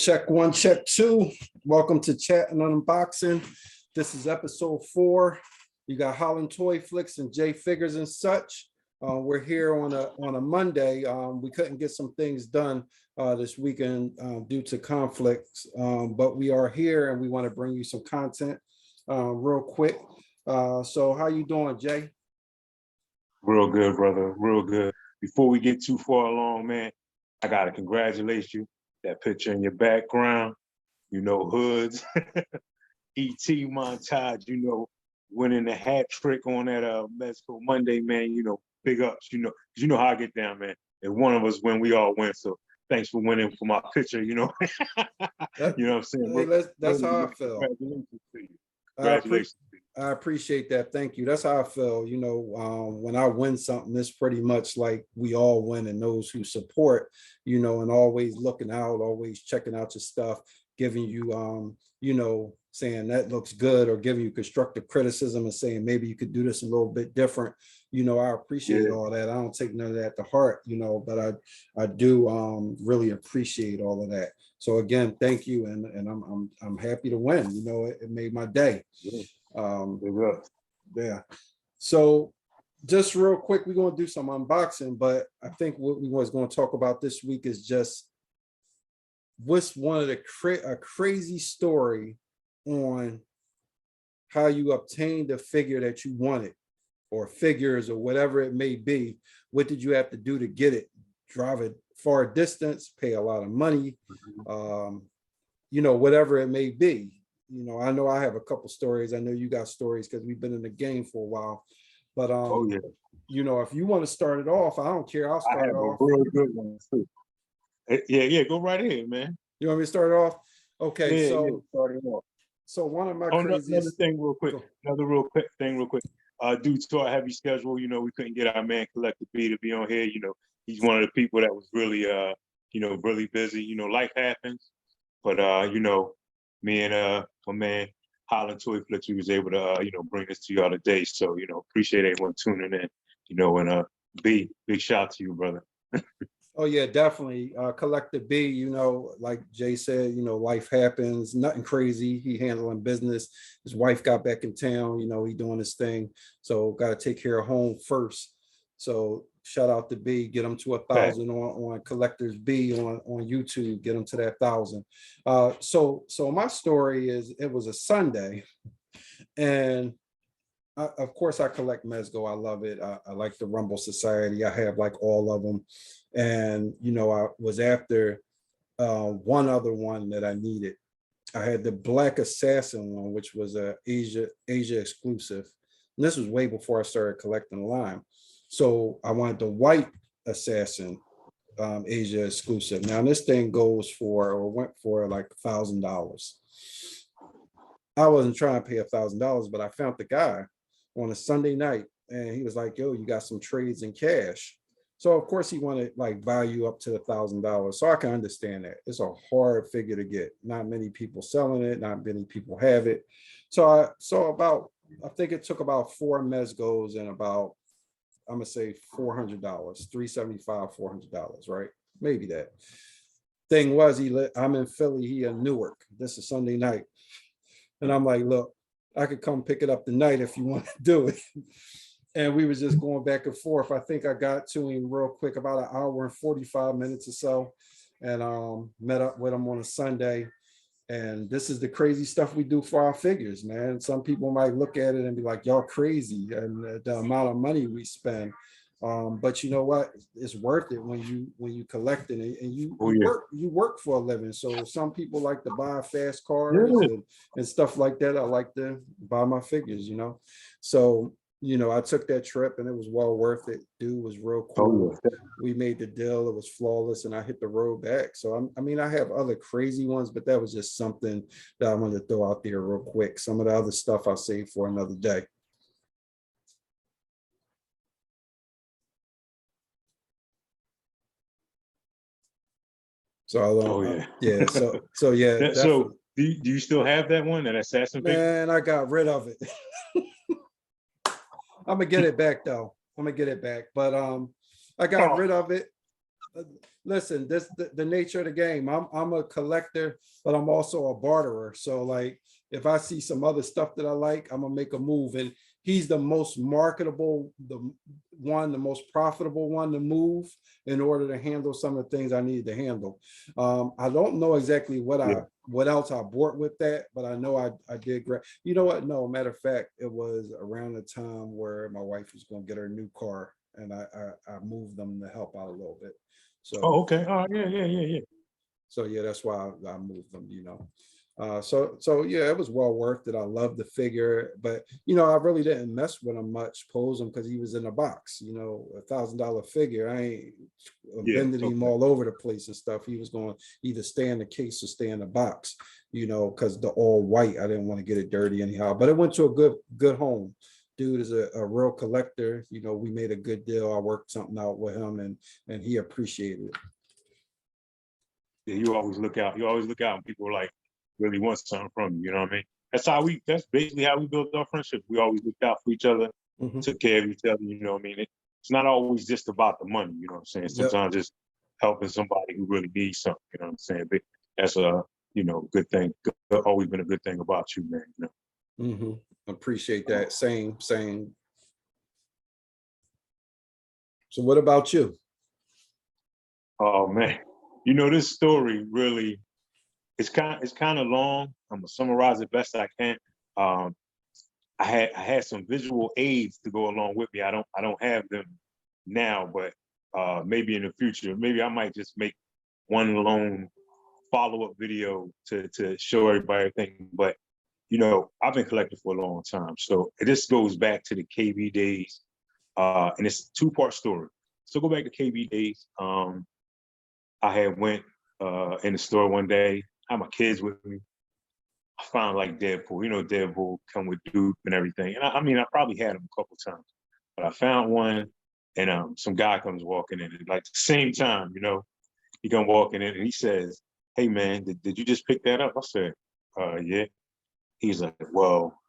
Check one, check two. Welcome to Chat and Unboxing. This is episode 4. You got Holland Toy Flicks and J Figures and such. We're here on a Monday. We couldn't get some things done this weekend due to conflicts, but we are here and we want to bring you some content real quick. So how you doing, Jay? Real good, brother. Real good. Before we get too far along, man, I gotta congratulate you. That picture in your background, hoods, ET montage, winning the hat trick on that Mexico Monday, man. Big ups, because you know how I get down, man. If one of us win, we all win. So thanks for winning for my picture, You know what I'm saying? Hey, that's how I feel. Congratulations to you. Congratulations. I appreciate that. Thank you. That's how I feel. When I win something, it's pretty much like we all win, and those who support, and always looking out, always checking out your stuff, giving you, saying that looks good, or giving you constructive criticism and saying maybe you could do this a little bit different. I appreciate all that. I don't take none of that to heart, but I do really appreciate all of that. So again, thank you, and I'm happy to win. It made my day. Yeah. So just real quick, we're going to do some unboxing, but I think what we was going to talk about this week is just what's one of a crazy story on how you obtained the figure that you wanted, or figures, or whatever it may be. What did you have to do to get it? Drive a far distance, pay a lot of money, whatever it may be. I know I have a couple stories. I know you got stories because we've been in the game for a while. But if you want to start it off, I don't care. I'll start it off. A real good one too. Yeah, go right ahead, man. You want me to start it off? Okay, start it off. So one of my craziest... Another real quick thing. Due to our heavy schedule, we couldn't get our man Collector B to be on here. He's one of the people that was really really busy. Life happens. But me and my man Holland Toy Flicks, we was able to bring this to y'all today. So appreciate everyone tuning in. And B, big shout out to you, brother. Oh yeah, definitely. Collector B, like Jay said, life happens, nothing crazy. He handling business. His wife got back in town, he doing his thing. So got to take care of home first. So shout out to B, get him to 1,000 on Collectors B on YouTube, get him to that 1,000. So my story is, it was a Sunday, and of course I collect Mezco. I love it. I like the Rumble Society. I have like all of them. And, I was after one other one that I needed. I had the Black Assassin one, which was a Asia exclusive. And this was way before I started collecting line. So I wanted the White Assassin Asia exclusive. Now this thing went for like $1,000. I wasn't trying to pay $1,000, but I found the guy on a Sunday night, and he was like, yo, you got some trades in cash. So of course he wanted like value up to $1,000. So I can understand that. It's a hard figure to get. Not many people selling it. Not many people have it. So I think it took about 4 Mezcos and about, I'm gonna say $400, $375, $400, right? Maybe that. Thing was, I'm in Philly, he in Newark. This is Sunday night. And I'm like, look, I could come pick it up tonight if you want to do it. And we was just going back and forth. I think I got to him real quick, about an hour and 45 minutes or so, and met up with him on a Sunday. And this is the crazy stuff we do for our figures, man. Some people might look at it and be like, y'all crazy, and the amount of money we spend. But you know what? It's worth it when you collect it, and you work for a living. So some people like to buy fast cars and stuff like that. I like to buy my figures, So I took that trip, and it was well worth it. Dude was real cool. We made the deal. It was flawless, and I hit the road back. So I have other crazy ones, but that was just something that I wanted to throw out there real quick. Some of the other stuff I'll save for another day. So yeah. So yeah. So do you still have that one, that assassin figure? Man, I got rid of it. I'm gonna get it back though. I'm gonna get it back, but I got rid of it. listen, this the nature of the game. I'm a collector, but I'm also a barterer. So like if I see some other stuff that I like, I'm gonna make a move. And he's the most marketable, the most profitable one to move in order to handle some of the things I need to handle. I don't know exactly Yeah. what else I bought with that, but I know I did great. You know what? No, matter of fact, it was around the time where my wife was gonna get her new car, and I moved them to help out a little bit. Oh, So okay. Oh, yeah, yeah, yeah, yeah. so yeah, that's why I moved them, you know. So yeah, it was well worth it. I love the figure, but you know, I really didn't mess with him much, pose him because he was in a box, you know, $1,000 figure. I ain't Yeah. bending him Okay. all over the place and stuff. He was going to either stay in the case or stay in the box, you know, because the all white, I didn't want to get it dirty anyhow. But it went to a good home. Dude is a real collector. You know, we made a good deal. I worked something out with him, and he appreciated it. Yeah, you always look out. You always look out when people like really want something from you. You know what I mean? That's how we. That's basically how we built our friendship. We always looked out for each other, Mhm. took care of each other. You know what I mean? It's not always just about the money. You know what I'm saying? Yep. Sometimes just helping somebody who really needs something. You know what I'm saying? But that's a good thing. Always been a good thing about you, man. You know? Hmm. Appreciate that. Same, same. So what about you? Oh man, this story really it's kind of long. I'm gonna summarize it best I can. Um, I had some visual aids to go along with me. I don't have them now, but maybe in the future, maybe I might just make one lone follow-up video to show everybody everything. But I've been collecting for a long time, so this goes back to the KB days, and it's a two-part story. So go back to KB days. I had went in the store one day. I had my kids with me. I found like Deadpool. Deadpool come with dupe and everything. And I mean, I probably had him a couple times, but I found one, and some guy comes walking in at like the same time. He come walking in and he says, "Hey man, did you just pick that up?" I said, "Yeah." He's like, "Well,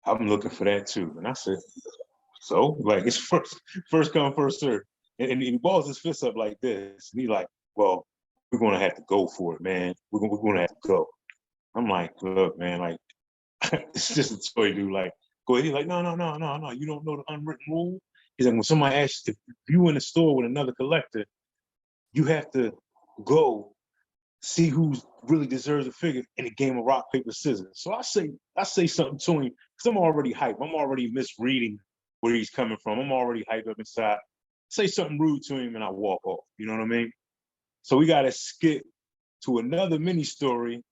I'm looking for that too." And I said, "So, like, it's first come, first serve." And he balls his fist up like this, and he's like, "Well, we're gonna have to go for it, man. We're gonna have to go." I'm like, "Look, man, like." It's just a toy, dude. Like, go ahead. He's like, no, no, no, no, no. You don't know the unwritten rule. He's like, when somebody asks if you in the store with another collector, you have to go see who really deserves a figure in a game of rock, paper, scissors. So I say something to him because I'm already hyped. I'm already misreading where he's coming from. I'm already hyped up inside. Say something rude to him and I walk off. You know what I mean? So we got to skip to another mini story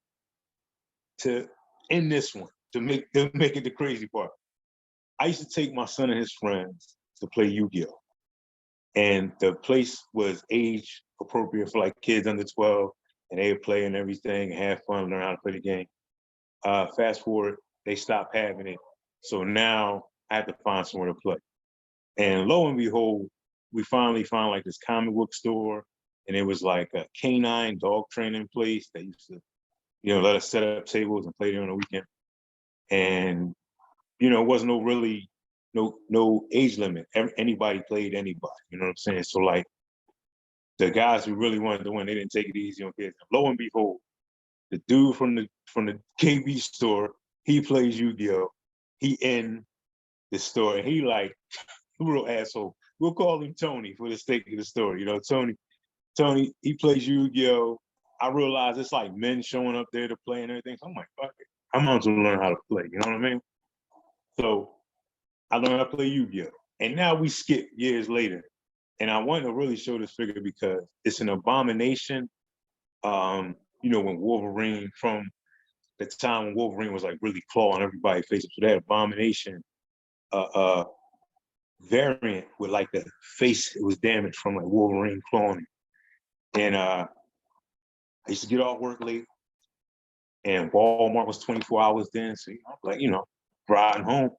to end this one to make it the crazy part. I used to take my son and his friends to play Yu-Gi-Oh! And the place was age appropriate for like kids under 12, and they would play and everything, and have fun, learn how to play the game. Fast forward, they stopped having it. So now I have to find somewhere to play. And lo and behold, we finally found like this comic book store, and it was like a canine dog training place that used to, let us set up tables and play there on the weekend. And it wasn't no age limit. Anybody played anybody. You know what I'm saying? So like the guys who really wanted to win, they didn't take it easy on kids. Lo and behold, the dude from the KB store, he plays Yu-Gi-Oh. He in the store, and he like real asshole. We'll call him Tony for the sake of the story. Tony, he plays Yu-Gi-Oh. I realize it's like men showing up there to play and everything. So I'm like, fuck it. I'm going to learn how to play. You know what I mean? So I learned how to play Yu-Gi-Oh! And now we skip years later. And I wanted to really show this figure because it's an abomination. When Wolverine, from the time when Wolverine was like really clawing everybody's faces, so that abomination uh, uh, variant with like the face, it was damaged from like Wolverine clawing. And I used to get off work late, and Walmart was 24 hours then. So, riding home.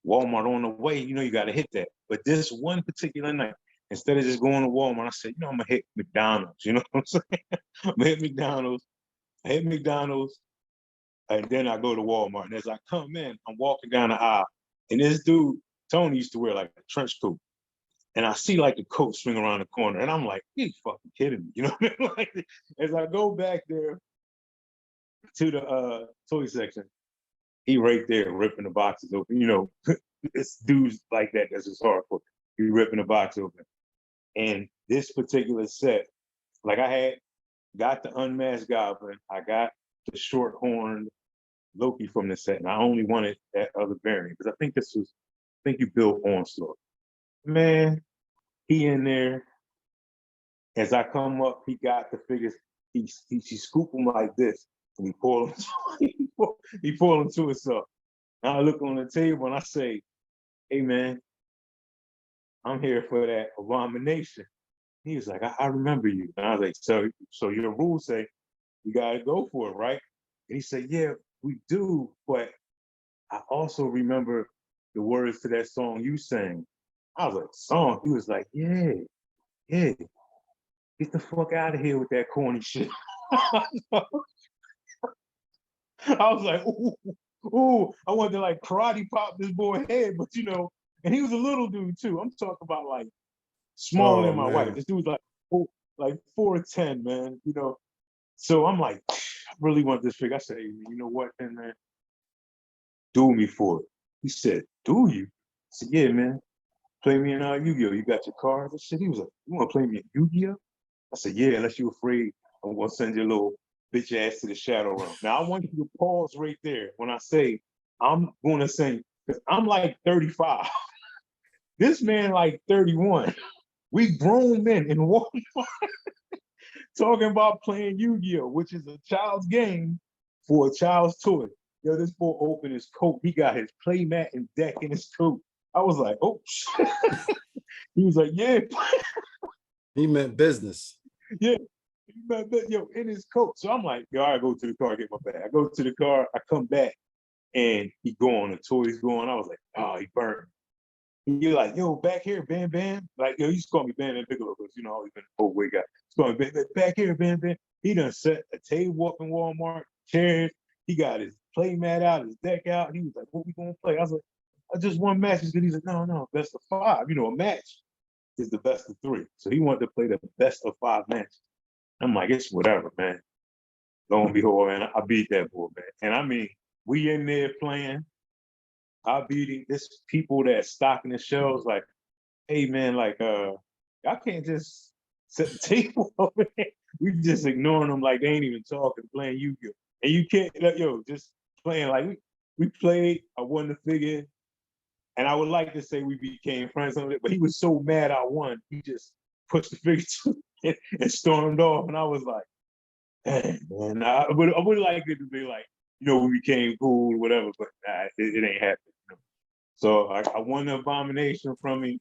Walmart on the way, you got to hit that. But this one particular night, instead of just going to Walmart, I said, I'm going to hit McDonald's. You know what I'm saying? I'm going to hit McDonald's. I hit McDonald's, and then I go to Walmart. And as I come in, I'm walking down the aisle, and this dude, Tony, used to wear like a trench coat. And I see like the coat swing around the corner, and I'm like, "You fucking kidding me?" You know what I mean? Like, as I go back there to the toy section, he right there ripping the boxes open. You know, it's dudes like that that's just hardcore. He ripping the box open. And this particular set, like I had got the unmasked goblin, I got the short horned Loki from the set, and I only wanted that other variant because I think you built Onslaught. Man, he in there. As I come up, he got the figures. He scoop them like this, and he pull them. He pull them to himself. And I look on the table and I say, "Hey man, I'm here for that abomination." He was like, I remember you. And I was like, so your rules say you gotta go for it, right? And he said, yeah, we do, but I also remember the words to that song you sang. I was like, song? He was like, yeah, yeah, get the fuck out of here with that corny shit. I was like, ooh, ooh, I wanted to like karate pop this boy head, but you know, and he was a little dude too. I'm talking about like smaller Oh than my wife. man. This dude was like 4'10", man, you know. So I'm like, I really want this figure. I said, hey, you know what, man? Do me for it. He said, do you? I said, yeah, man. Play me in Yu-Gi-Oh! You got your cards and shit? He was like, you want to play me in Yu-Gi-Oh? I said, yeah, unless you're afraid I'm going to send your little bitch ass to the shadow realm. Now, I want you to pause right there when I say I'm going to send, because I'm like 35. This man like 31. We grown men in Walmart talking about playing Yu-Gi-Oh, which is a child's game for a child's toy. Yo, this boy opened his coat. He got his play mat and deck in his coat. I was like, oh, shit. He was like, yeah, He meant business. yeah. Yo, in his coat. So I'm like, yo, I go to the car, get my bag. I go to the car, I come back, and he going, the toy's going. I was like, oh, he burned. You're like, yo, back here, Bam Bam. Like, yo, he used to call me Bam Bam Bigelow because, you know, always been an old way guy. He's calling me back here, Bam Bam. He done set a table up in Walmart, chairs. He got his play mat out, his deck out. He was like, what we gonna play? I was like, I just one match. He's like, no, best of 5. You know, a match is the best of 3. So he wanted to play the best of 5 matches. I'm like, it's whatever, man. Lo and behold, man, I beat that boy, man. And I mean, we in there playing. I beat him. It's people that stocking the shelves like, hey man, like y'all can't just set the table over there. We just ignoring them like they ain't even talking, playing Yu-Gi-Oh. And you can't just playing like we played, I won the figure, and I would like to say we became friends on it, but he was so mad I won, he just pushed the figure to me and stormed off. And I was like, dang, man, I would like it to be like, you know, we became cool, whatever, but nah, it ain't happening. You know? So I won the abomination from him.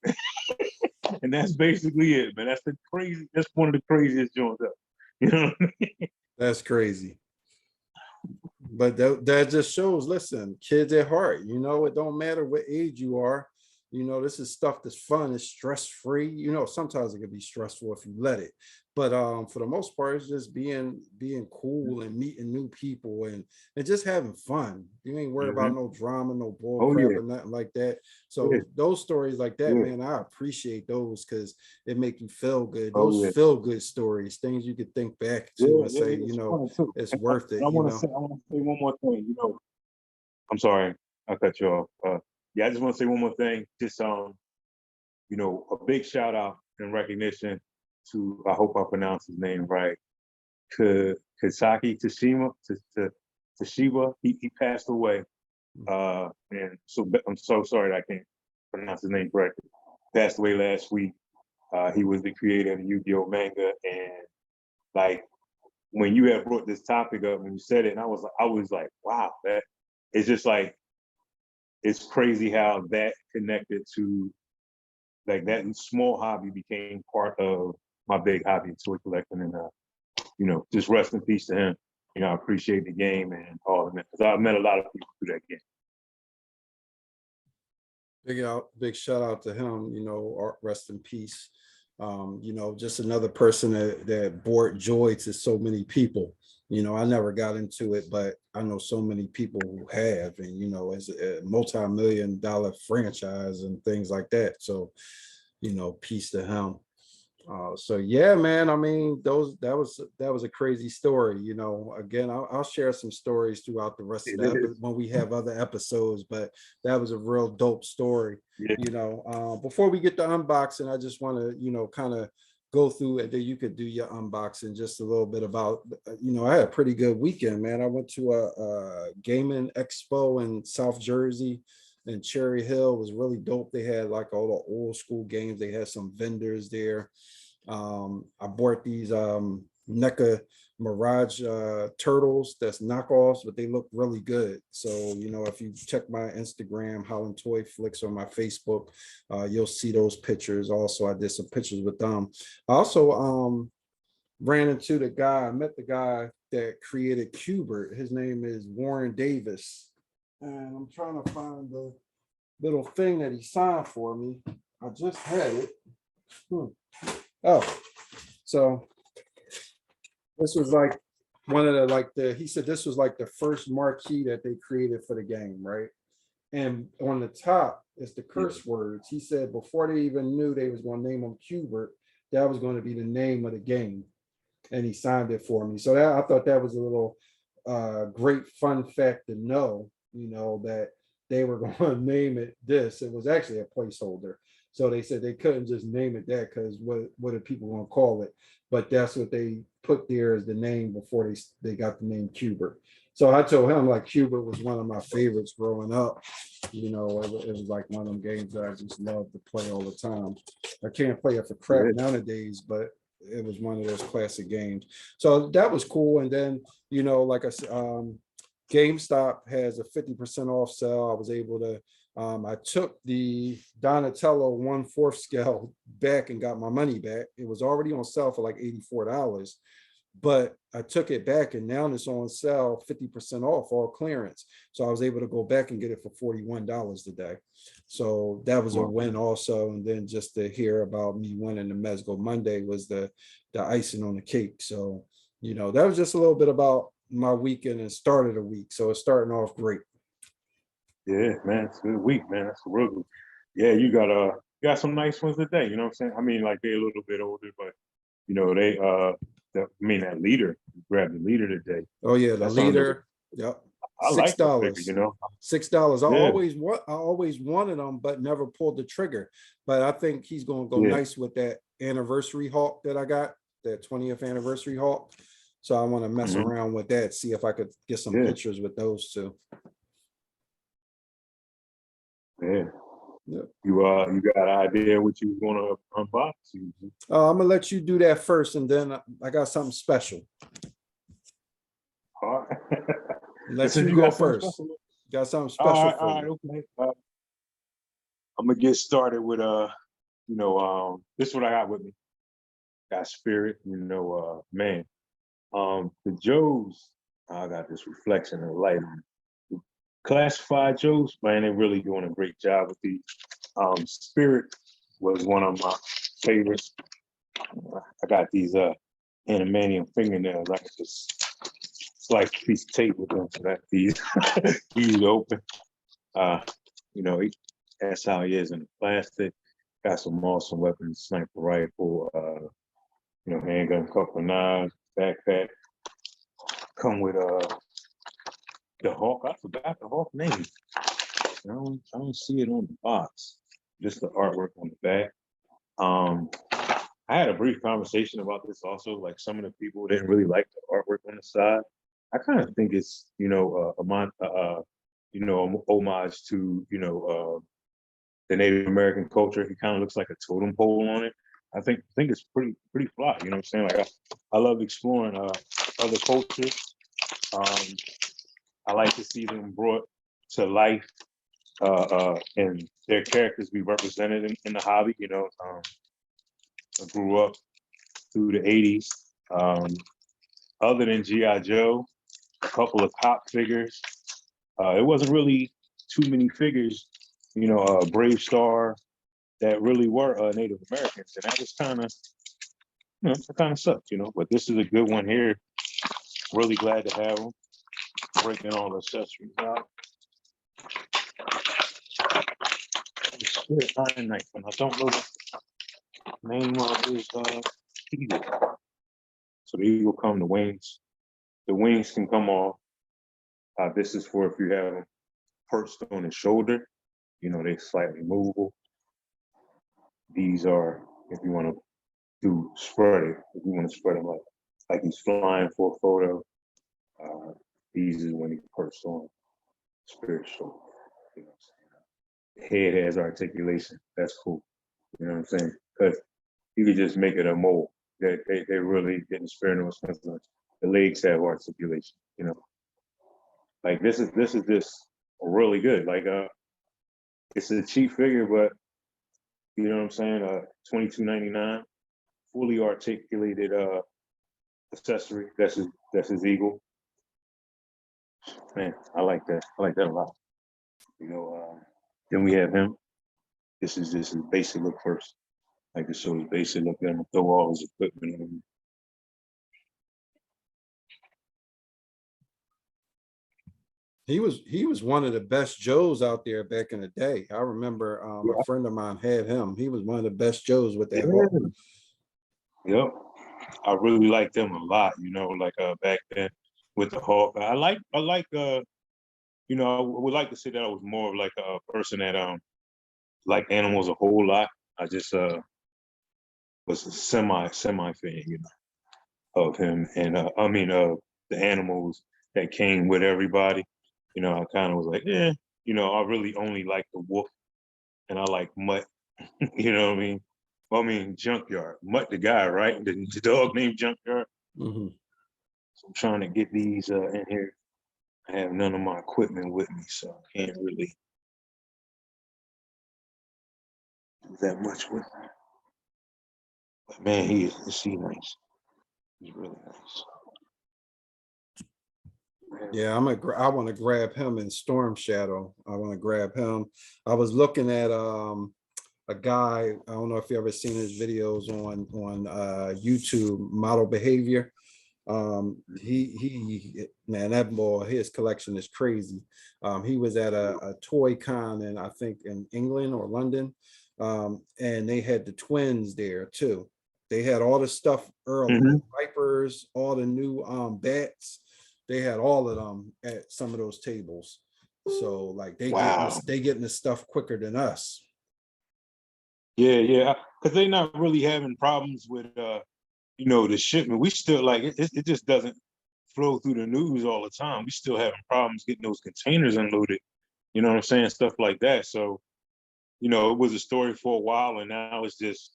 And that's basically it, man. That's one of the craziest joints up. You know what I mean? That's crazy. But that just shows, listen, kids at heart, you know, it don't matter what age you are. You know, this is stuff that's fun, it's stress-free. You know, sometimes it can be stressful if you let it. But for the most part, it's just being cool and meeting new people and just having fun. You ain't worried about no drama, no bull Oh crap yeah, or nothing like that. yeah, So those stories like that, yeah. man, I appreciate those because it make you feel good. Oh Those yeah, feel good stories, things you could think back yeah, to and yeah, say, yeah. you It's know, fun too. it's And worth it, I you want to know. say, one more thing. You know, I'm sorry, I cut you off. Yeah, I just want to say one more thing. Just you know, a big shout out and recognition to, I hope I pronounce his name right, Kisaki Toshiba. He passed away. And so I'm so sorry that I can't pronounce his name correctly. Passed away last week. He was the creator of the Yu-Gi-Oh manga, and like when you had brought this topic up, when you said it, and I was like, wow, that it's just like it's crazy how that connected to like that small hobby became part of my big hobby, toy collecting, and you know, just rest in peace to him. You know, I appreciate the game and all of it because I've met a lot of people through that game. Big shout out to him, you know, rest in peace. You know, just another person that brought joy to so many people. You know, I never got into it, but I know so many people who have, and you know, it's a multi-million-dollar franchise and things like that. So peace to him. So yeah, man. I mean, that was a crazy story. Again, I'll share some stories throughout the rest of It the is. when we have other episodes. But that was a real dope story. Yeah. Before we get to unboxing, I just want to kind of go through, and then you could do your unboxing just a little bit about. I had a pretty good weekend, man. I went to a gaming expo in South Jersey. And Cherry Hill was really dope. They had like all the old school games. They had some vendors there. I bought these NECA Mirage turtles that's knockoffs, but they look really good. So, if you check my Instagram, Holland Toy Flicks, or my Facebook, you'll see those pictures. Also, I did some pictures with them. I also I met the guy that created Qbert. His name is Warren Davis. And I'm trying to find the little thing that he signed for me. I just had it. Oh, so this was like one of he said this was like the first marquee that they created for the game, right? And on the top is the curse words. He said before they even knew they was going to name him Qbert, that was going to be the name of the game. And he signed it for me. So I thought that was a little great fun fact to know, that they were going to name it this. It was actually a placeholder. So they said they couldn't just name it that because what are people going to call it? But that's what they put there as the name before they got the name Qbert. So I told him like Qbert was one of my favorites growing up. It was like one of them games that I just loved to play all the time. I can't play it for crap nowadays, but it was one of those classic games. So that was cool. And then, like I said, GameStop has a 50% off sale. I was able to, I took the Donatello 1/4 scale back and got my money back. It was already on sale for like $84, but I took it back and now it's on sale 50% off, all clearance. So I was able to go back and get it for $41 today. So that was a win also. And then just to hear about me winning the Mezco Monday was the icing on the cake. So, that was just a little bit about my weekend and started the week. So it's starting off great. Yeah, man, it's a good week, man. That's a real good. Yeah, you got some nice ones today. You know what I'm saying? I mean, like they're a little bit older, but they that leader, grabbed the leader today. Oh yeah, the leader. Yep. I like the figure, $6. Yeah. I always wanted them, but never pulled the trigger. But I think he's gonna go nice with that anniversary Hawk that I got, that 20th anniversary Hawk. So I want to mess around with that, see if I could get some pictures with those two. Yeah. Yep. You got an idea what you want to unbox? I'm gonna let you do that first, and then I got something special. All right. Let you go first. Got something special for you. Okay. I'm gonna get started with this is what I got with me. Got Spirit, man. The Joes, I got this reflection of light on it. Classified Joes, man, they're really doing a great job with these. Spirit was one of my favorites. I got these animanium fingernails. It's like a piece of tape with them, so that these easy to open. That's how he is in the plastic. Got some awesome weapons, sniper rifle, handgun, couple of knives, backpack. Come with the Hawk. I forgot the Hawk name. I don't see it on the box. Just the artwork on the back. I had a brief conversation about this also. Like some of the people didn't really like the artwork on the side. I kind of think it's homage to the Native American culture. He kind of looks like a totem pole on it. I think it's pretty fly. You know what I'm saying? Like I love exploring other cultures. I like to see them brought to life and their characters be represented in the hobby. I grew up through the 80s. Other than G.I. Joe, a couple of cop figures. It wasn't really too many figures, Brave Star, that really were Native Americans. And that was it kind of sucked, but this is a good one here. Really glad to have them. Breaking all the accessories out. Iron knife, and I don't know Name of is eagle. So the eagle come, the wings. The wings can come off. This is for if you have them perched on the shoulder. You know, they're slightly movable. These are if you want to do spread it. If you want to spread them like he's flying for a photo. These is when he perched on spirit shoulder. You know, the head has articulation. That's cool. You know what I'm saying? Because you could just make it a mole. They really getting spared no expense. The legs have articulation. You know, like this is just really good. Like it's a cheap figure, but you know what I'm saying? $22.99, fully articulated accessory. That's his eagle. Man, I like that. I like that a lot. You know, then we have him. This is his basic look first. Like to show his basic look. Then I'm gonna throw all his equipment in him. He was one of the best Joes out there back in the day. I remember a friend of mine had him. He was one of the best Joes with that hawk. Yep. I really liked them a lot, you know, like back then with the Hawk. I like you know, I would like to say that I was more of like a person that liked animals a whole lot. I just was a semi fan, you know, of him and the animals that came with everybody. You know, I kind of was like, yeah, you know, I really only like the wolf and I like Mutt. You know what I mean? Well, I mean, Junkyard. Mutt the guy, right? The dog named Junkyard. Mm-hmm. So I'm trying to get these in here. I have none of my equipment with me, so I can't really do that much with him. But man, he nice. He's really nice. Yeah, I want to grab him in Storm Shadow. I want to grab him. I was looking at a guy, I don't know if you ever seen his videos on YouTube, Model Behavior. He man, that boy, his collection is crazy. He was at a toy con in, I think, in England or London, and they had the twins there too. They had all the stuff early, Mm-hmm. the Vipers, all the new bats. They had all of them at some of those tables. So like Wow. they getting the stuff quicker than us. Yeah, because they're not really having problems with you know, the shipment. We still like it just doesn't flow through the news all the time. We still having problems getting those containers unloaded. You know what I'm saying? Stuff like that. So, you know, it was a story for a while and now it's just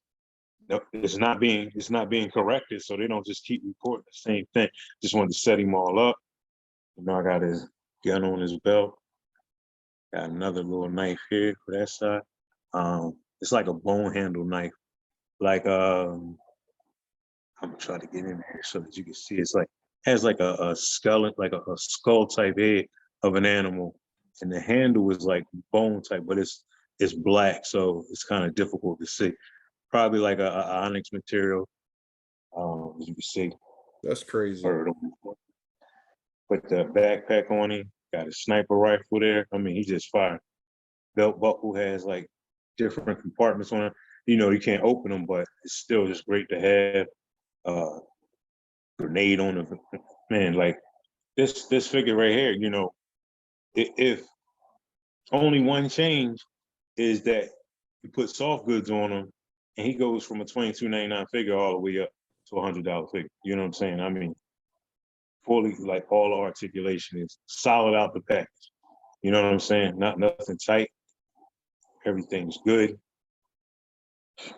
it's not being corrected. So they don't just keep reporting the same thing. Just wanted to set him all up. You know, I got his gun on his belt. Got another little knife here for that side. It's like a bone handle knife. Like I'm gonna try to get in there so that you can see. It's like has like a skeleton, like a skull type head of an animal, and the handle is like bone type, but it's black, so it's kind of difficult to see. Probably like a onyx material, as you can see. That's crazy. Or put the backpack on him. Got a sniper rifle there. I mean, he just fired. Belt buckle has like different compartments on it. You know, you can't open them, but it's still just great to have. Grenade on the man, like this figure right here. You know, if only one change is that you put soft goods on him, and he goes from a $22.99 figure all the way up to $100 figure. You know what I'm saying? I mean, fully like all the articulation is solid out the package. You know what I'm saying? Not nothing tight. Everything's good.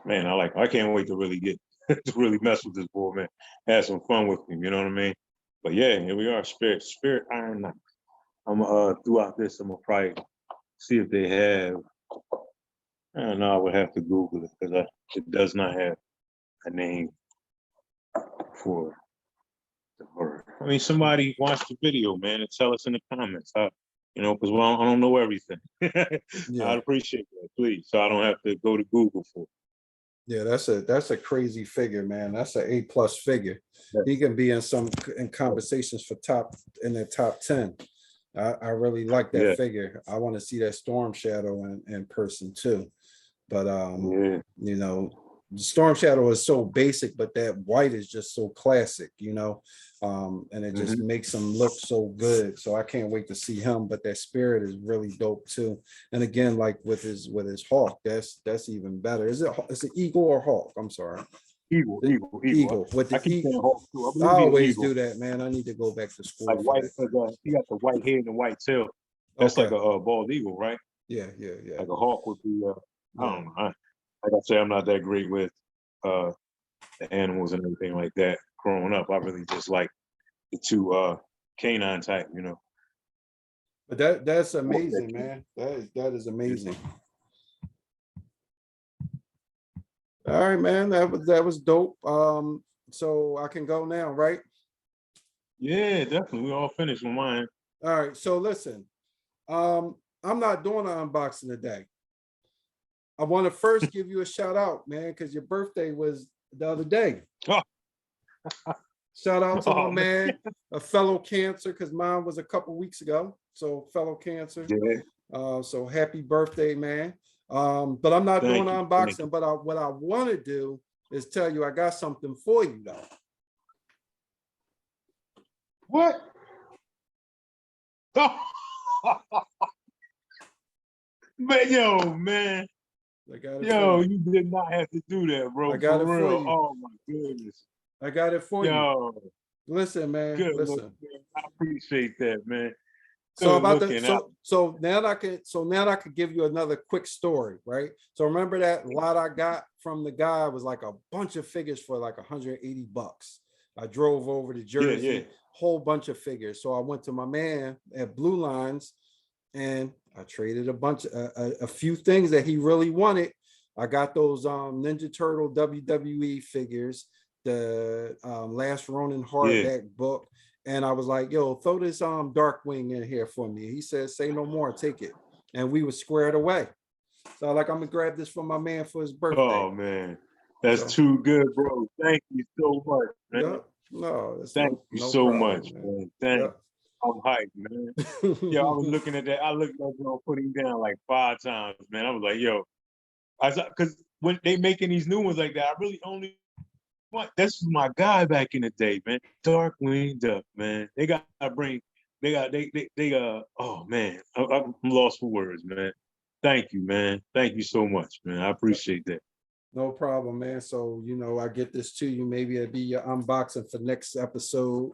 Man, I can't wait to really get to really mess with this boy, man. Have some fun with him, you know what I mean? But yeah, here we are, Spirit Iron Knight. I'm throughout this, I'm gonna probably see if they have. I don't know. I would have to Google it because it does not have a name for the bird. I mean, somebody watch the video, man, and tell us in the comments. You know, because I don't know everything. Yeah. I'd appreciate that, please, so I don't have to go to Google for it. Yeah, that's a crazy figure, man. That's an A+ figure. Yeah. He can be in conversations for in the top 10. I really like that Yeah. figure. I want to see that Storm Shadow in person too. But Yeah. you know, Storm Shadow is so basic, but that white is just so classic, and it just Mhm. makes him look so good. So I can't wait to see him. But that spirit is really dope too. And again, like with his hawk, that's even better. Is it eagle or hawk? I'm sorry. Eagle, The eagle, eagle. eagle with I the keep saying hawk too. I I believe he's an always eagle. do that, man. I need to go back to Like school for white, that. he got the white head and white tail. That's like Okay. a bald eagle, right? Yeah, yeah, yeah, Like a hawk would be. I yeah. don't know. Like I say, I'm not that great with uh, the animals and everything like that. Growing up, I really just like the two canine type. But that's What that amazing, can- man. That is yeah. amazing. All right, man. That was dope. So I can go now, right? Yeah, definitely. We all finished with mine. All right. So listen, I'm not doing an unboxing today. I want to first give you a shout out, man, because your birthday was the other day. Oh, Shout out to my oh man. man, a fellow Cancer, because mine was a couple weeks ago. So fellow Cancer. Yeah. So happy birthday, man. But I'm not doing Thank you. an Thank you. unboxing. But what I want to do is tell you I got something for you, though. What? Oh, man, man. I got it for Yo, you. you did not have to do that, I bro. got For it for real. you. Oh my goodness. I got it for you. Yo, Listen, man. good look, Listen. man. I appreciate that, man. So Good about the looking out. so now I could give you another quick story, right? So remember that lot I got from the guy was like a bunch of figures for like $180. I drove over to Yeah, yeah. Jersey, whole bunch of figures. So I went to my man at Blue Lines and I traded a few things that he really wanted. I got those Ninja Turtle WWE figures, the Last Ronin Yeah. hardback book, and I was like, "Yo, throw this Darkwing in here for me." He said, "Say no more, take it," and we were squared away. So like, I'm gonna grab this for my man for his birthday. Oh man. That's So too good, bro. Thank you so much, man. yeah, no, it's Thank you no so problem, much, man. man. Yeah. I'm hyped, man. Yeah, I was looking at that. I looked at you putting down like 5 times, man. I was like, yo, because when they making these new ones like that, I really only want that's my guy back in the day, man. Darkwing Duck, man. They got to bring, oh man, I'm lost for words, man. Thank you, man. Thank you so much, man. I appreciate that. No problem, man. So, I get this to you. Maybe it'll be your unboxing for next episode,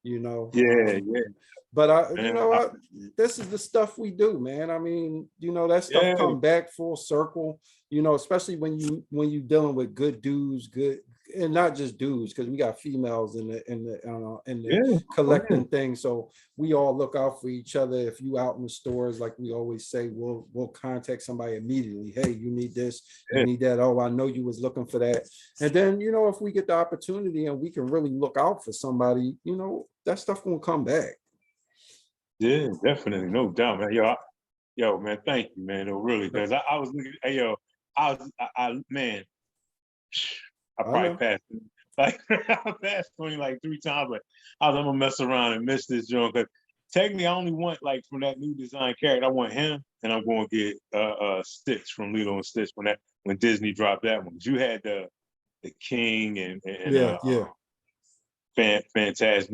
you know. Yeah, yeah, But man. this is the stuff we do, man. I mean, that stuff Yeah, come back full circle, especially when you dealing with good dudes, good and not just dudes, because we got females in the yeah, oh, yeah, collecting thing. So we all look out for each other. If you out in the stores, like we always say, we'll contact somebody immediately. Hey, you need this, you yeah, need that. Oh, I know you was looking for that. And then, if we get the opportunity and we can really look out for somebody, that stuff gonna come back. yeah, definitely, no doubt, man. Yo, man, thank you, man. No, really, because I was looking, hey, yo, man, I I probably know. passed like I passed 20 like 3 times, but I'm gonna mess around and miss this joint because technically I only want like from that new design character, I want him, and I'm going to get Stitch from Lilo and Stitch when Disney dropped that one. 'Cause you had the King and Yeah, yeah. Fantastic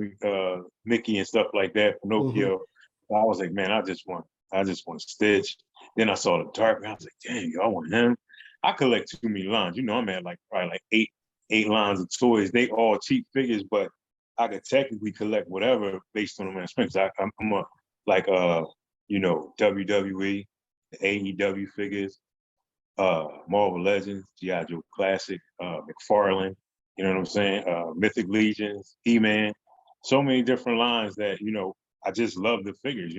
Mickey and stuff like that, Hmm. Pinocchio. I was like, man, I just want Stitch. Then I saw the Dark, and I was like, dang, yo, I want him. I collect too many lines. I'm at like probably like eight lines of toys. They all cheap figures, but I could technically collect whatever based on my strengths. I'm a like WWE, the AEW figures, Marvel Legends, G.I. Joe Classic, McFarlane, you know what I'm saying? Mythic Legions, He-Man, so many different lines that, I just love the figures.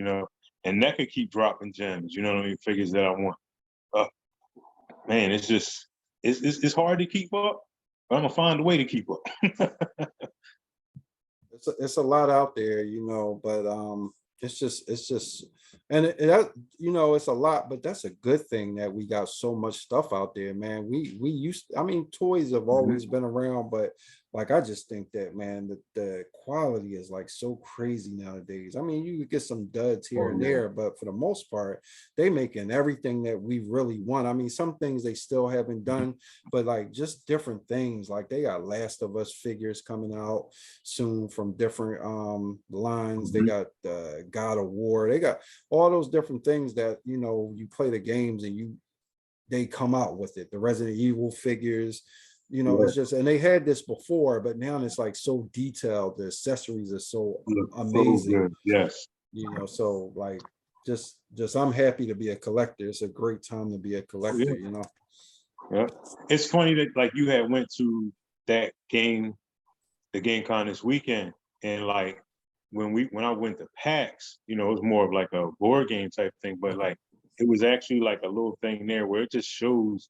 And that could keep dropping gems, you know what I mean? Figures that I want. Uh, man, it's hard to keep up, but I'm gonna find a way to keep up. It's a lot out there, but it's just and it's a lot, but that's a good thing that we got so much stuff out there, man. We used I mean, toys have Mhm. always been around, but like I just think that, man, the quality is like so crazy nowadays. I mean, you could get some duds here Oh and yeah. there, but for the most part, they making everything that we really want. I mean, some things they still haven't done, but like just different things. Like they got Last of Us figures coming out soon from different lines. They Mhm. got God of War. They got all those different things that, you play the games and they come out with it. The Resident Evil figures, Yeah. it's just, and they had this before, but now it's like so detailed. The accessories are so Look so amazing, good. Yes. so like just I'm happy to be a collector. It's a great time to be a Oh collector, yeah. you know. Yeah. It's funny that like you had went to that game, the game con this weekend, and like when I went to PAX, it was more of like a board game type thing, but like it was actually like a little thing there where it just shows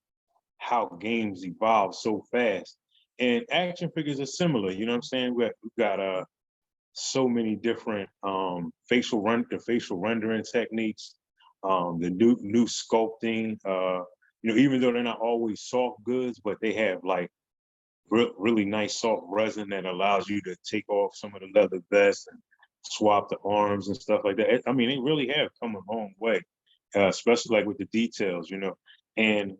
how games evolve so fast. And action figures are similar, you know what I'm saying? We've got so many different facial rendering techniques, the new sculpting, even though they're not always soft goods, but they have like really nice soft resin that allows you to take off some of the leather vests and swap the arms and stuff like that. I mean, they really have come a long way, especially like with the details, and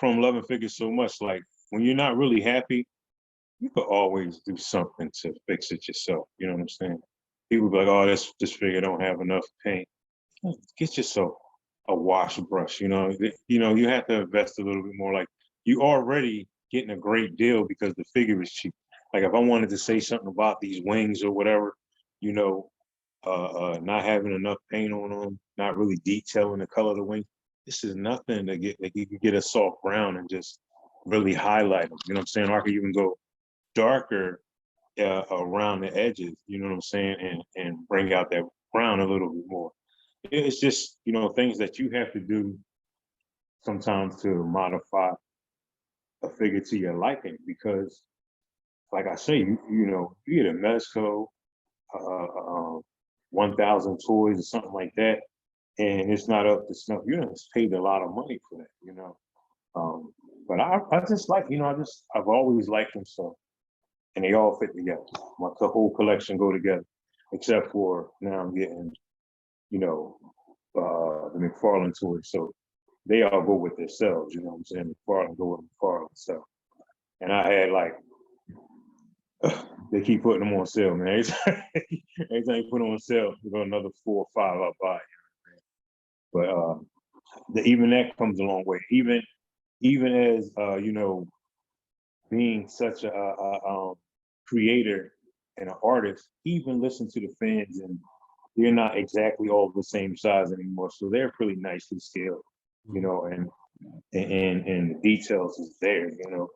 from loving figures so much, like when you're not really happy, you could always do something to fix it yourself. You know what I'm saying? People be like, "Oh, this figure don't have enough paint." Get yourself a wash brush. You have to invest a little bit more. Like you already getting a great deal because the figure is cheap. Like if I wanted to say something about these wings or whatever, you know, not having enough paint on them, not really detailing the color of the wing. This is nothing to get. Like you can get a soft brown and just really highlight them. You know what I'm saying? Or I could even go darker around the edges. You know what I'm saying? And bring out that brown a little bit more. It's just things that you have to do sometimes to modify a figure to your liking because, like I say, you get a Mezco, 1,000 toys or something like that, and it's not up to snuff. You know, it's paid a lot of money for that. Um, but I just like, I've always liked them so, and they all fit together. The whole collection go together, except for now I'm getting, the McFarlane toys. So they all go with themselves, you know what I'm saying? McFarlane go with McFarlane. So, and I had like, they keep putting them on sale, man. Every time you put them on sale, you go another 4 or 5 I'll buy. But even that comes a long way. Even as being such a creator and an artist, even listen to the fans, and they're not exactly all the same size anymore. So they're pretty nicely scaled, and the details is there. You're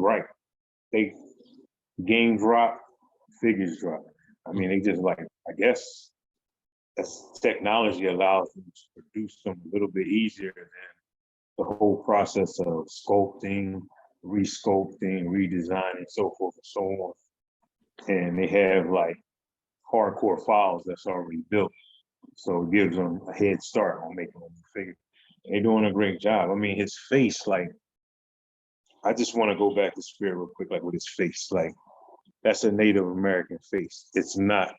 right. They game drop, figures drop. I mean, they just like, I guess as technology allows them to produce them a little bit easier than the whole process of sculpting, resculpting, redesigning, so forth and so on. And they have like hardcore files that's already built. So it gives them a head start on making a new figure. They're doing a great job. I mean, his face, like, I just want to go back to Spirit real quick, like with his face. Like, that's a Native American face. It's not,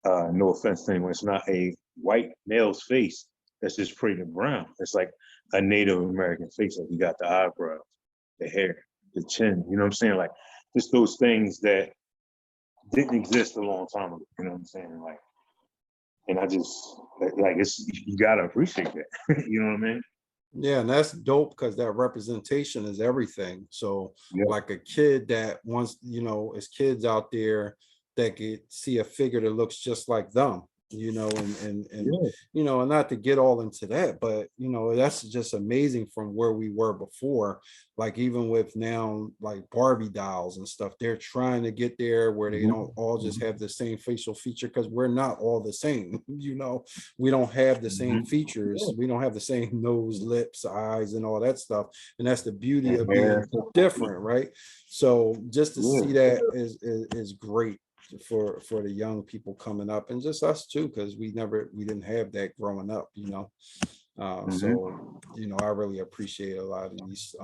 no offense to anyone, it's not a white male's face that's just pretty brown. It's like a Native American face. Like, you got the eyebrows, the hair, the chin, you know what I'm saying? Like, just those things that didn't exist a long time ago, you know what I'm saying? Like, and I just, like, you gotta appreciate that. You know what I mean? Yeah, and that's dope because that representation is everything. So, Yeah. like a kid that wants, as kids out there that could see a figure that looks just like them, and Yeah. and not to get all into that, but that's just amazing from where we were before. Like even with now, like Barbie dolls and stuff, they're trying to get there where they Mhm. don't all just Mhm. have the same facial feature because we're not all the same. We don't have the same Mhm. features. Yeah. We don't have the same nose, lips, eyes, and all that stuff. And that's the beauty And of hair. being different, right? So just to Yeah. see that is great for the young people coming up, and just us too, because we didn't have that growing up. Mhm. So I really appreciate a lot of these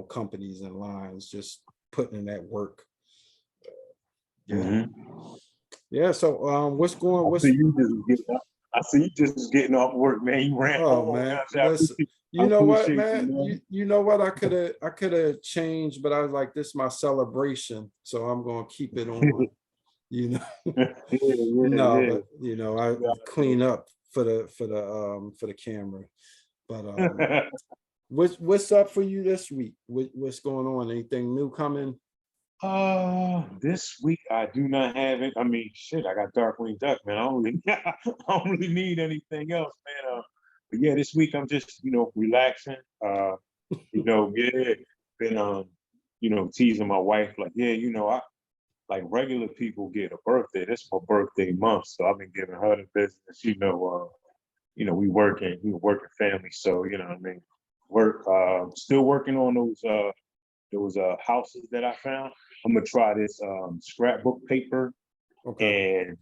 companies and lines, just putting in that work. Yeah. Mhm. Yeah. So I see you just getting up. I see you just getting off work, man. You ran oh home. man, I listen, I you know what, appreciate you, man? man. You know what? I could have changed, but I was like, this is my celebration. So I'm gonna keep it on, you know. Yeah, yeah, No, yeah. but I clean up for the camera. But what's up for you this week? What's going on? Anything new coming? This week I do not have it. I mean, shit, I got Darkwing Duck, man. I don't really, I don't really need anything else, man. But yeah, this week I'm just, relaxing. Yeah, been teasing my wife like, yeah, I like regular people get a birthday. This my birthday month, so I've been giving her the business. We working family, so what I mean. Still working on those houses that I found. I'm gonna try this scrapbook paper, Okay. and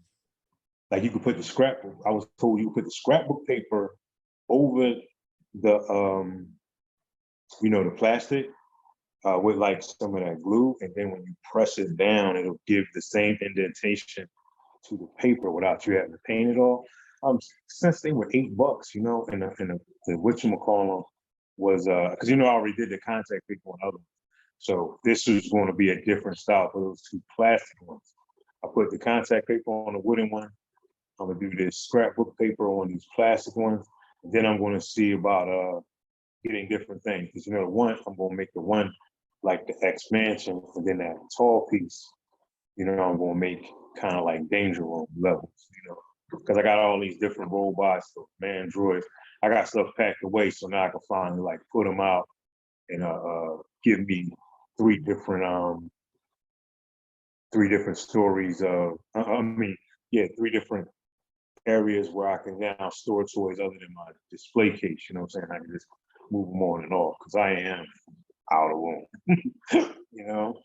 like you could put the scrapbook. I was told you could put the scrapbook paper over the plastic with like some of that glue, and then when you press it down, it'll give the same indentation to the paper without you having to paint it all. Since they were $8, and the whatchamacallit was because I already did the contact paper on other ones. So this is going to be a different style for those two plastic ones. I put the contact paper on the wooden one. I'm gonna do this scrapbook paper on these plastic ones. And then I'm going to see about getting different things. Because the one I'm going to make the one like the expansion, and then that tall piece. I'm going to make kind of like danger room levels. Because I got all these different robots, man, droids. I got stuff packed away, so now I can finally like put them out and give me three different stories of three different areas where I can now store toys other than my display case. You know what I'm saying? I can just move them on and off because I am out of room. you know.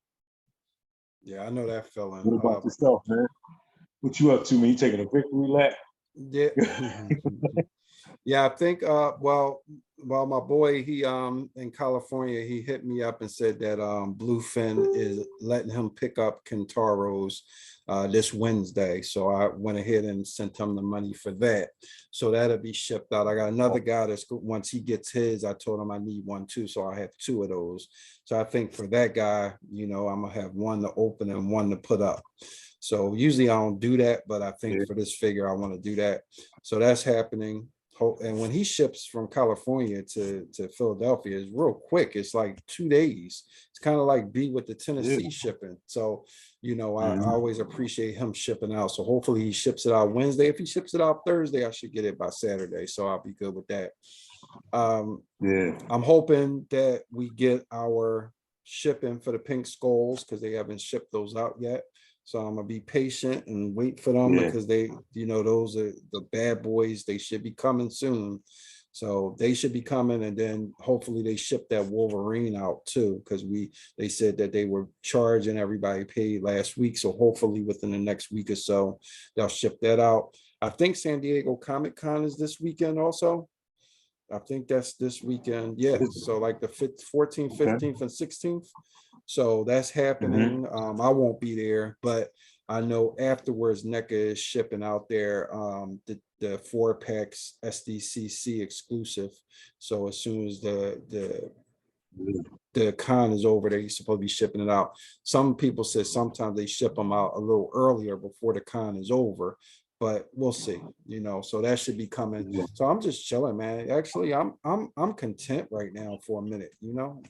Yeah, I know that feeling. What about yourself, man? What you up to, man? You taking a victory lap? Yeah. Yeah, I think well my boy he in California he hit me up and said that Bluefin is letting him pick up Kentaros this Wednesday. So I went ahead and sent him the money for that. So that'll be shipped out. I got another guy that's once he gets his, I told him I need one too. So I have two of those. So I think for that guy, I'm gonna have one to open and one to put up. So usually I don't do that, but I think Yeah. for this figure, I want to do that. So that's happening. And when he ships from California to Philadelphia, it's real quick. It's like 2 days. It's kind of like B with the Tennessee Yeah. shipping. So, I always appreciate him shipping out. So hopefully he ships it out Wednesday. If he ships it out Thursday, I should get it by Saturday. So I'll be good with that. Yeah. I'm hoping that we get our shipping for the pink skulls because they haven't shipped those out yet. So I'm gonna be patient and wait for them Yeah. because those are the bad boys. They should be coming soon. So they should be coming, and then hopefully they ship that Wolverine out too, because they said that they were charging everybody paid last week. So hopefully within the next week or so, they'll ship that out. I think San Diego Comic Con is this weekend also. I think that's this weekend. Yeah. So like the 14th, Okay. 15th, and 16th. So that's Mm-hmm. happening. I won't be there, but I know afterwards NECA is shipping out there the 4 packs SDCC exclusive. So as soon as the con is over, they're supposed to be shipping it out. Some people said sometimes they ship them out a little earlier before the con is over, but we'll see. So that should be coming. Yeah. So I'm just chilling, man. Actually, I'm content right now for a minute.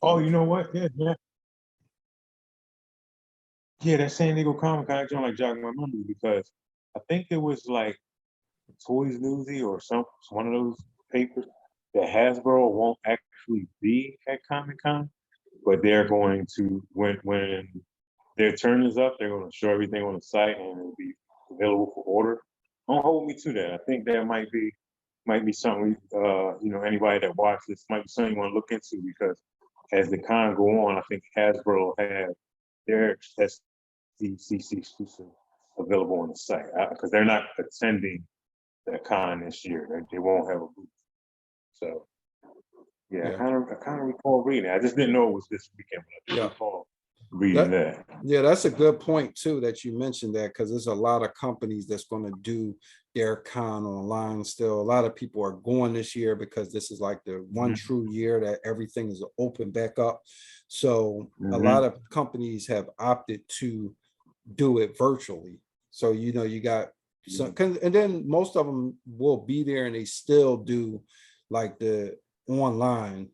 Oh, you know what? Yeah, yeah. Yeah, that San Diego Comic Con joint like jogged my memory because I think it was like Toys Newsy or one of those papers that Hasbro won't actually be at Comic Con, but they're going to when their turn is up, they're going to show everything on the site and it'll be available for order. Don't hold me to that. I think that might be something anybody that watches this might be something you want to look into because as the con go on, I think Hasbro have their SDCC exclusive available on the site because they're not attending the con this year. They won't have a booth. So Yeah, Yeah, I kind of recall reading it. I just didn't know it was this weekend, but I do yeah. recall reading That that. yeah, that's a good point too that you mentioned that, because there's a lot of companies that's going to do their con online still. A lot of people are going this year because this is like the one Mhm. true year that everything is open back up. So a lot Mhm. of companies have opted to do it virtually. So you got some, and then most of them will be there and they still do like the online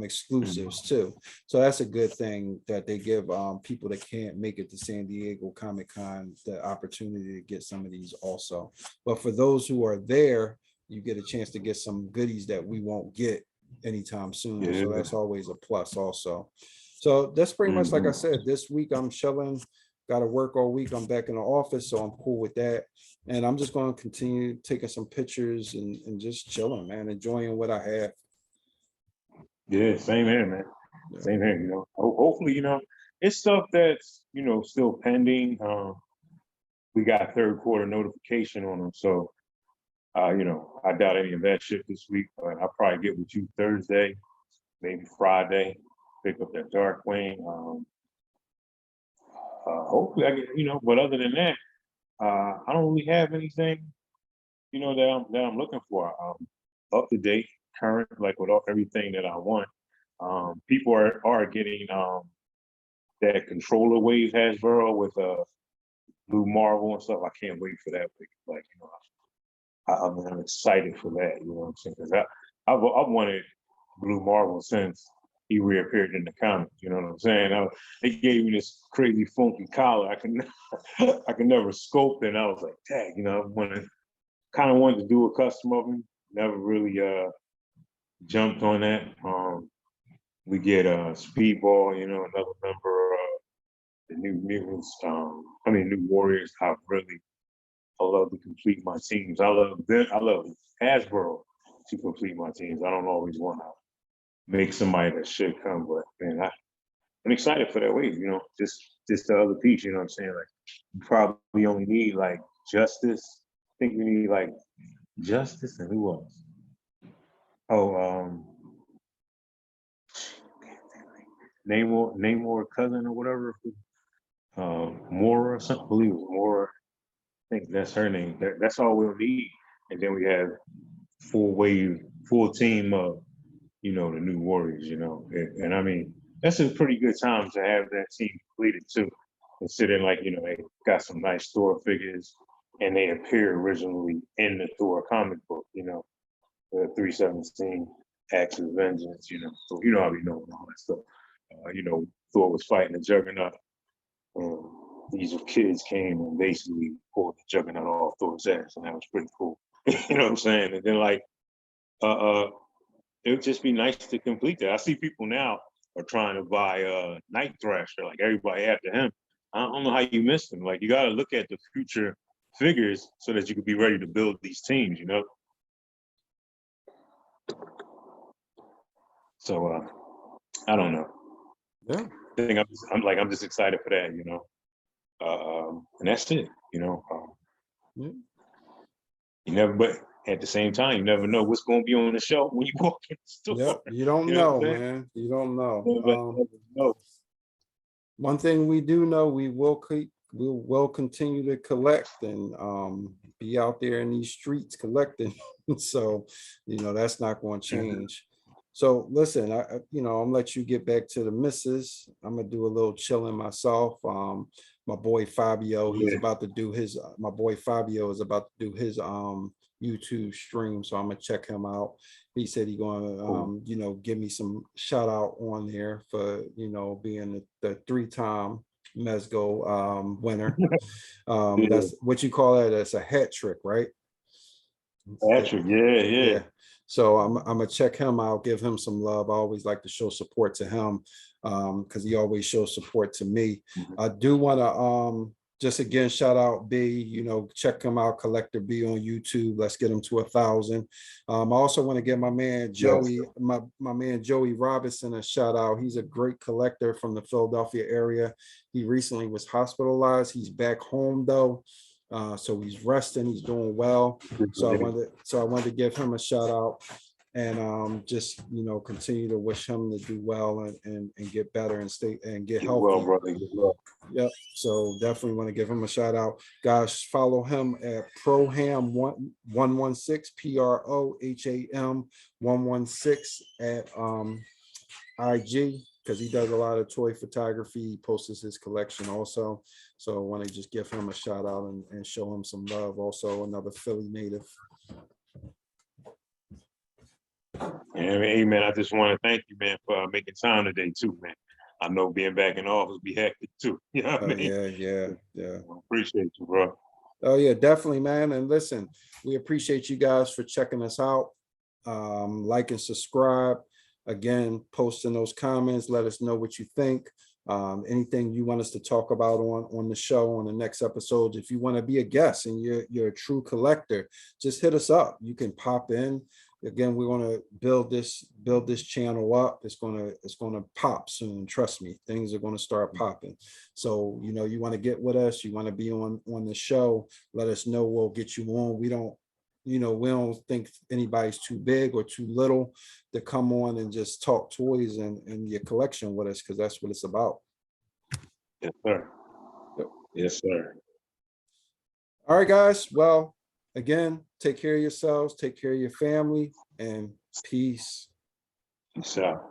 exclusives too. So that's a good thing that they give people that can't make it to San Diego Comic Con the opportunity to get some of these also. But for those who are there, you get a chance to get some goodies that we won't get anytime soon. Yeah. So that's always a plus also. So that's pretty much like I Mhm. said, this week I'm chilling, got to work all week. I'm back in the office, so I'm cool with that. And I'm just going to continue taking some pictures and just chilling, man, enjoying what I have. Yeah, same here, man. Yeah. Same here, Hopefully, it's stuff that's, still pending. We got third quarter notification on them. So, I doubt any of that shit this week, but I'll probably get with you Thursday, maybe Friday, pick up that Darkwing. Hopefully I get, but other than that, I don't really have anything, that I'm looking for. Up to date, current, like with everything that I want. People are getting that controller wave Hasbro with Blue Marvel and stuff. I can't wait for that. Like, I'm excited for that. You know what I'm saying? Because I've wanted Blue Marvel since he reappeared in the comics. You know what I'm saying? They gave me this crazy funky collar. I can never scope it. And I was like, dang, kind of wanted to do a custom of him. Never really jumped on that. We get Speedball, another member of the New Mutants. New Warriors. I love to complete my teams. I love Hasbro to complete my teams. I don't always want to make somebody that should come, but man, I'm excited for that wave. Just the other piece. You know what I'm saying? Like, you probably only need like Justice. I think we need like Justice and who else? Oh, Namor cousin or whatever. Mora, or something. I believe it was Mora. I think that's her name. That's all we'll need, and then we have full team of the new Warriors. And I mean that's a pretty good time to have that team completed too. Considering like they got some nice Thor figures, and they appear originally in the Thor comic book. The 317 Acts of Vengeance. So how we know all that stuff. Thor was fighting the Juggernaut. These kids came and basically pulled the Juggernaut off Thor's ass, and that was pretty cool. You know what I'm saying? And then like, it would just be nice to complete that. I see people now are trying to buy Night Thrasher, like everybody after him. I don't know how you missed him. Like, you got to look at the future figures so that you could be ready to build these teams. So I don't know. Yeah. I think I'm just excited for that. And that's it. Yeah. You never, but at the same time, you never know what's going to be on the show when you walk in the store. Yep. You don't You know know, what I'm saying? man. You don't know. Never know. One thing we do know, we will continue to collect and be out there in these streets collecting. So, that's not going to Mhm. change. So listen, I'm gonna let you get back to the missus. I'm gonna do a little chilling myself. My boy Fabio, he's Yeah. about to do his. My boy Fabio is about to do his YouTube stream, so I'm gonna check him out. He said he gonna Cool. give me some shout out on there for being the three-time Mezco winner. Yeah. That's what you call that. That's a hat trick, right? Patrick. Yeah. Yeah. Yeah. So I'm gonna check him out, give him some love. I always like to show support to him because he always shows support to me. Mhm. I do want to just again shout out B. Check him out, Collector B on YouTube. Let's get him to 1,000. I also want to give my man Yes. Joey, my man Joey Robinson a shout out. He's a great collector from the Philadelphia area. He recently was hospitalized. He's back home though. So he's resting, he's doing well. So I wanted to give him a shout out. and just, you know, continue to wish him to do well and get better and stay and get Get well, healthy. brother. Get well. Yep. So definitely want to give him a shout out. Guys, follow him at Proham116, PROHAM 116 at IG, because he does a lot of toy photography. He posts his collection also. So I want to just give him a shout out and show him some love. Also, another Philly native. And hey, man, I just want to thank you, man, for making time today too, man. I know being back in office be hectic too. You know what I Oh mean? yeah. I appreciate you, bro. Oh yeah, definitely, man. And listen, we appreciate you guys for checking us out. Like and subscribe. Again, post in those comments. Let us know what you think. Anything you want us to talk about on the show on the next episodes. If you want to be a guest and you're a true collector, just hit us up. You can pop in. Again, we want to build this channel up. It's gonna pop soon. Trust me, things are gonna start popping. So, you know, you want to get with us, you want to be on the show, let us know. We'll get you on. We don't, you know, we don't think anybody's too big or too little to come on and just talk toys and your collection with us, because that's what it's about. Yes, sir. Yep. Yes, sir. All right, guys. Well, again, take care of yourselves, take care of your family, and peace. Peace out.